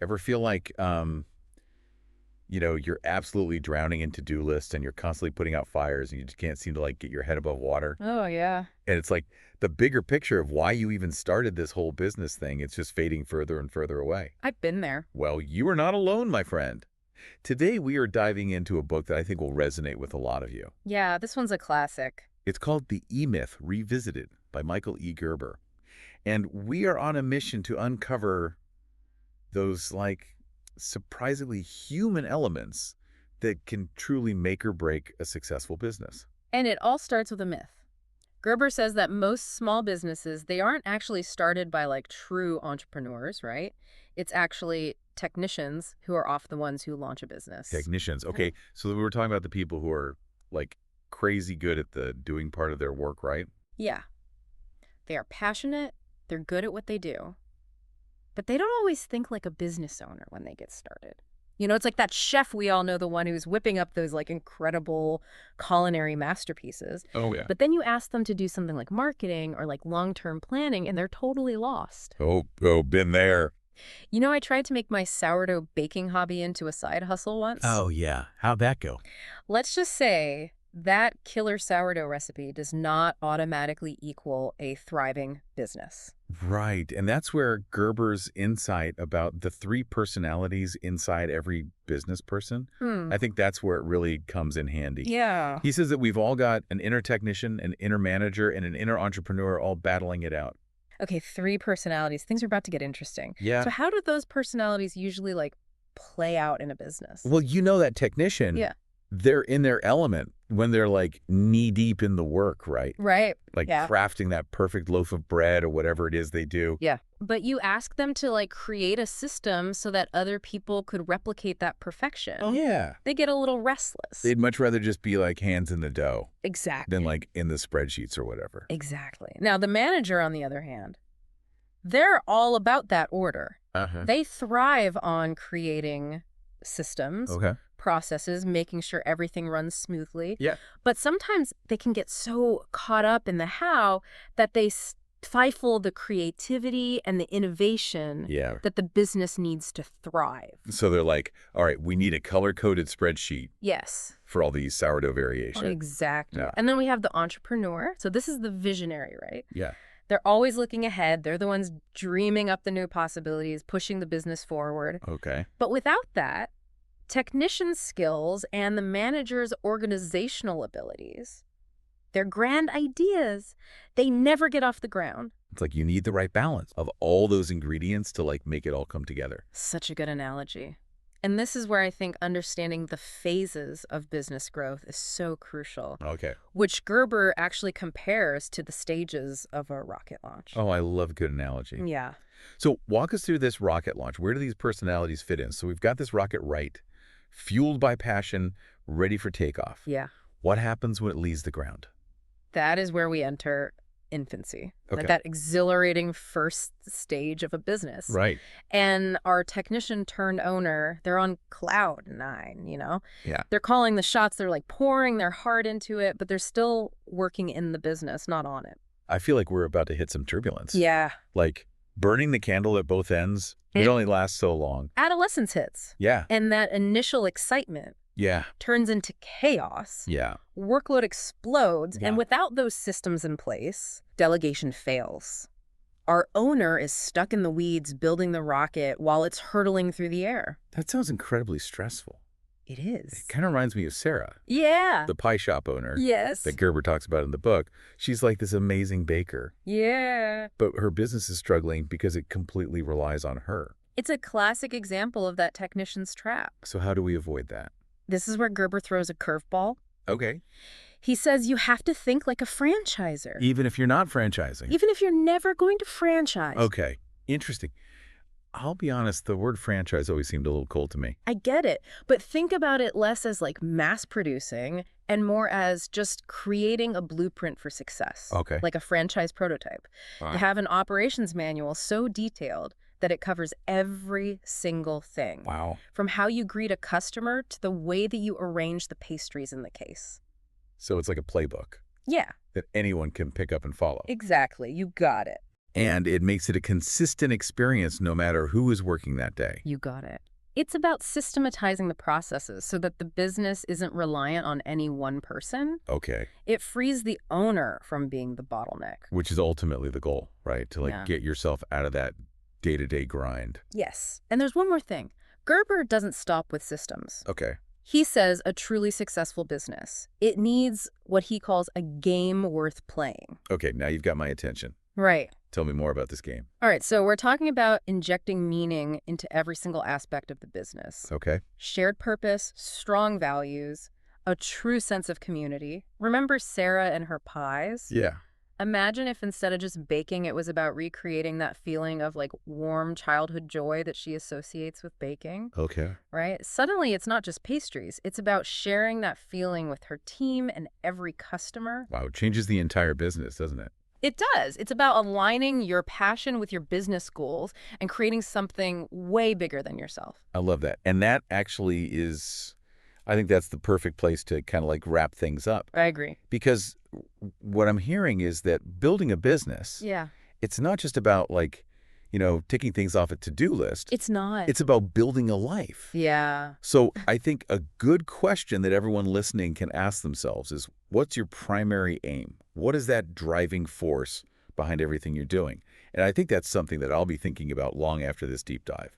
Ever feel like, you're absolutely drowning in to-do lists and you're constantly putting out fires and you just can't seem to like get your head above water? Oh, yeah. And it's like the bigger picture of why you even started this whole business thing, it's just fading further and further away. I've been there. Well, you are not alone, my friend. Today, we are diving into a book that I think will resonate with a lot of you. Yeah, this one's a classic. It's called The E-Myth Revisited by Michael E. Gerber. And we are on a mission to uncover those, like, surprisingly human elements that can truly make or break a successful business. And it all starts with a myth. Gerber says that most small businesses, they aren't actually started by like true entrepreneurs, right? It's actually technicians who are often the ones who launch a business. Technicians. Okay, so we were talking about the people who are, like, crazy good at the doing part of their work, right? Yeah, they are passionate, they're good at what they do, but they don't always think like a business owner when they get started. It's like that chef we all know, the one who's whipping up those like incredible culinary masterpieces. Oh, yeah. But then you ask them to do something like marketing or like long-term planning, and they're totally lost. Oh, been there. I tried to make my sourdough baking hobby into a side hustle once. Oh, yeah. How'd that go? Let's just say that killer sourdough recipe does not automatically equal a thriving business. Right. And that's where Gerber's insight about the three personalities inside every business person, Hmm. I think that's where it really comes in handy. Yeah. He says that we've all got an inner technician, an inner manager, and an inner entrepreneur all battling it out. Okay, three personalities. Things are about to get interesting. Yeah. So how do those personalities usually like play out in a business? Well, that technician, Yeah. they're in their element when they're like knee deep in the work, right? Right. Like Yeah. crafting that perfect loaf of bread or whatever it is they do. Yeah. But you ask them to like create a system so that other people could replicate that perfection. Oh, yeah. They get a little restless. They'd much rather just be like hands in the dough Exactly. than like in the spreadsheets or whatever. Exactly. Now, the manager, on the other hand, they're all about that order. Uh-huh. They thrive on creating systems, Okay. processes, making sure everything runs smoothly. Yeah. But sometimes they can get so caught up in the how that they stifle the creativity and the innovation Yeah. that the business needs to thrive. So they're like, all right, we need a color-coded spreadsheet Yes, for all these sourdough variations. exactly. Yeah. And then we have the entrepreneur. So this is the visionary, right? Yeah. They're always looking ahead. They're the ones dreaming up the new possibilities, pushing the business forward. Okay. But without that, technician skills and the manager's organizational abilities, their grand ideas, they never get off the ground. It's like you need the right balance of all those ingredients to like make it all come together. Such a good analogy. And this is where I think understanding the phases of business growth is so crucial, Okay. which Gerber actually compares to the stages of a rocket launch. Oh, I love a good analogy. Yeah. So walk us through this rocket launch. Where do these personalities fit in? So we've got this rocket right, fueled by passion, ready for takeoff. Yeah. What happens when it leaves the ground? That is where we enter infancy, Okay. like that exhilarating first stage of a business. Right. And our technician turned owner, they're on cloud nine. Yeah. They're calling the shots. They're like pouring their heart into it, but they're still working in the business, not on it. I feel like we're about to hit some turbulence. Yeah. Like burning the candle at both ends, it only lasts so long. Adolescence hits. Yeah. And that initial excitement Yeah. turns into chaos. Yeah. Workload explodes. Yeah. And without those systems in place, delegation fails. Our owner is stuck in the weeds building the rocket while it's hurtling through the air. That sounds incredibly stressful. It is. It kind of reminds me of Sarah, Yeah. the pie shop owner Yes. that Gerber talks about in the book. She's like this amazing baker, Yeah. but her business is struggling because it completely relies on her. It's a classic example of that technician's trap. So how do we avoid that? This is where Gerber throws a curveball. Okay. He says you have to think like a franchisor, Even if you're not franchising. even if you're never going to franchise. Okay. Interesting. I'll be honest, the word franchise always seemed a little cold to me. I get it, but think about it less as like mass producing and more as just creating a blueprint for success. Okay. Like a franchise prototype. All To right. have an operations manual so detailed that it covers every single thing. Wow. From how you greet a customer to the way that you arrange the pastries in the case. So it's like a playbook Yeah, that anyone can pick up and follow. exactly. You got it. And it makes it a consistent experience no matter who is working that day. You got it. It's about systematizing the processes so that the business isn't reliant on any one person. Okay. It frees the owner from being the bottleneck. Which is ultimately the goal, right? To Yeah. get yourself out of that day-to-day grind. Yes. And there's one more thing. Gerber doesn't stop with systems. Okay. He says a truly successful business, it needs what he calls a game worth playing. Okay, now you've got my attention. Right. Tell me more about this game. All right, so we're talking about injecting meaning into every single aspect of the business. Okay. Shared purpose, strong values, a true sense of community. Remember Sarah and her pies? Yeah. Imagine if instead of just baking, it was about recreating that feeling of like warm childhood joy that she associates with baking, Okay. right? Suddenly, it's not just pastries. It's about sharing that feeling with her team and every customer. Wow, it changes the entire business, doesn't it? It does. It's about aligning your passion with your business goals and creating something way bigger than yourself. I love that. And that actually is, I think that's the perfect place to kind of wrap things up. I agree. Because what I'm hearing is that building a business, Yeah. it's not just about ticking things off a to-do list. It's not. It's about building a life. Yeah. So I think a good question that everyone listening can ask themselves is, what's your primary aim? What is that driving force behind everything you're doing? And I think that's something that I'll be thinking about long after this deep dive.